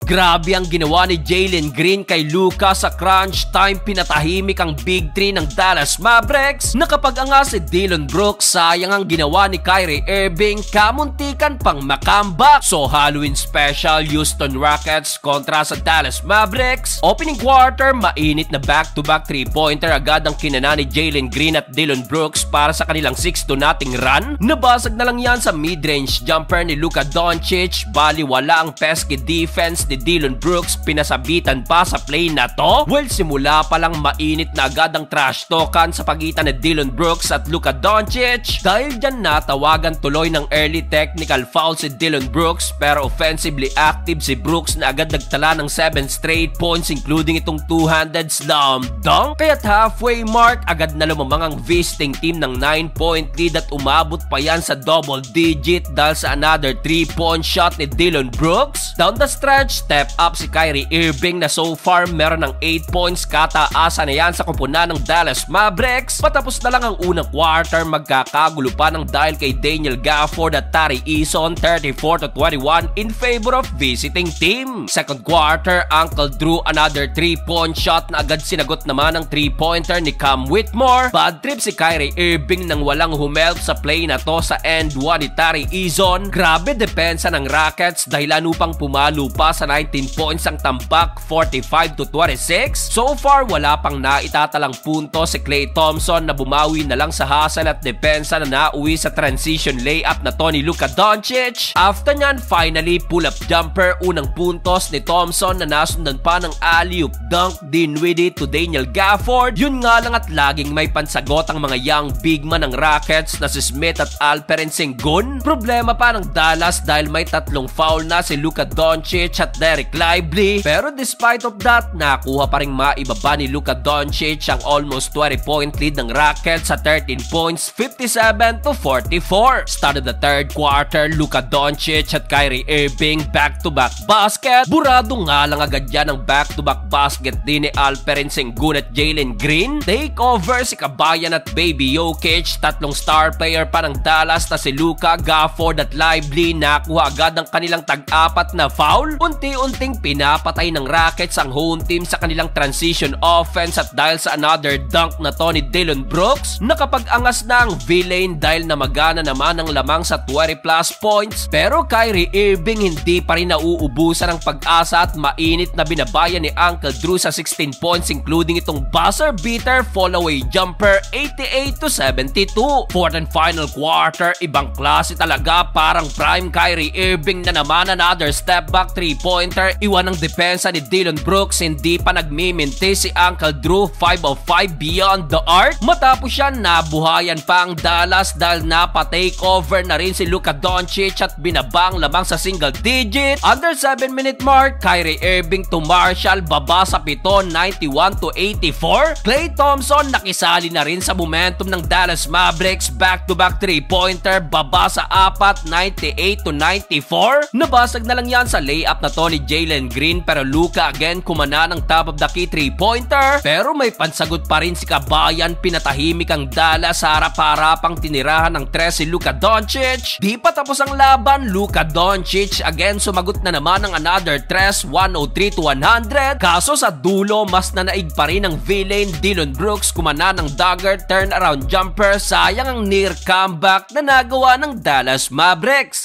Grabe ang ginawa ni Jalen Green kay Luka sa crunch time, pinatahimik ang Big 3 ng Dallas Mavericks. Nakapag-anga si Dillon Brooks, sayang ang ginawa ni Kyrie Irving, kamuntikan pang makambak. So Halloween special, Houston Rockets kontra sa Dallas Mavericks. Opening quarter, mainit na back-to-back 3-pointer agad ang kinana ni Jalen Green at Dillon Brooks para sa kanilang 6-0 run. Nabasag na lang yan sa mid-range jumper ni Luka Doncic, bali wala ang pesky defense ni Dillon Brooks, pinasabitan pa sa play na to. Well, simula pa lang mainit na agad ang trash talkan sa pagitan ni Dillon Brooks at Luka Doncic. Dahil dyan natawagan tuloy ng early technical foul si Dillon Brooks, pero offensively active si Brooks na agad nagtala ng 7 straight points including itong two-handed slam dunk. Kaya't halfway mark, agad na lumamang ang visiting team ng 9-point lead at umabot pa yan sa double digit dahil sa another 3-point shot ni Dillon Brooks. Down the stretch, step up si Kyrie Irving na so far meron ng 8 points, kataasan na yan sa kupunan ng Dallas Mavericks. Patapos na lang ang unang quarter, magkakagulo pa ng dahil kay Daniel Gafford at Tari Eason, 34-21 in favor of visiting team. Second quarter, Uncle Drew another 3-point shot na agad sinagot naman ng 3-pointer ni Cam Whitmore. Bad trip si Kyrie Irving nang walang humelp sa play na to sa end 1 ni Tari Eason. Grabe depensa ng Rockets dahil upang pumalo pa sa 19 points ang tambak, 45-26. So far, wala pang naitatalang punto si Klay Thompson na bumawi na lang sa hustle at depensa na nauwi sa transition layup na to ni Luka Doncic. After nyan, finally, pull-up jumper, unang puntos ni Thompson na nasundan pa ng alley-oop dunk Dinwiddie to Daniel Gafford. Yun nga lang at laging may pansagot ang mga young big man ng Rockets na si Smith at Alperen Sengun. Problema pa ng Dallas dahil may tatlong foul na si Luka Doncic at Derek Lively, pero despite of that, nakuha pa rin maibaba ni Luka Doncic ang almost 20-point lead ng Rockets sa 13 points, 57-44. Start of the third quarter, Luka Doncic at Kyrie Irving back-to-back basket. Burado nga lang agad yan ang back-to-back basket din ni Alperen Sengun at Jalen Green. Take over si Kabayan at Baby Jokic, tatlong star player pa ng Dallas na si Luka, Gafford at Lively, nakuha agad ang kanilang tag-apat na foul. Unti-unting pinapatay ng Rockets ang home team sa kanilang transition offense at dahil sa another dunk na to ni Dillon Brooks, nakapag-angas na ang V-Lane dahil namagana naman ang lamang sa 20+ points. Pero Kyrie Irving hindi pa rin nauubusan ng pag-asa at mainit na binabayan ni Uncle Drew sa 16 points including itong buzzer beater fall-away jumper, 88-72. Fourth and final quarter, ibang klase talaga, parang prime Kyrie Irving na naman, another step back 3-pointer, iwan ng depensa ni Dillon Brooks, hindi pa nagmiminti si Uncle Drew, 5 of 5 beyond the arc. Matapos yan, nabuhayan pa ang Dallas dahil napa-takeover na rin si Luka Doncic at binabang lamang sa single digit. Under 7-minute mark, Kyrie Irving to Marshall, baba sa 7, 91-84. Klay Thompson nakisali na rin sa momentum ng Dallas Mavericks, back-to-back 3-pointer, baba sa 4, 98-94. Nabasag na lang yan sa layup na to ni Jalen Green, pero Luka again kumana ng top of the key 3-pointer. Pero may pansagot pa rin si Kabayan, pinatahimik ang Dallas sa harap-harapang tinirahan ng 3 si Luka Doncic. Di pa tapos ang laban, Luka Doncic again sumagot na naman ng another 3, 103-100. Kaso sa dulo, mas nanaig pa rin ang V-Lane. Dillon Brooks kumana ng dagger turnaround jumper, sayang ang near comeback na nagawa ng Dallas Mavericks.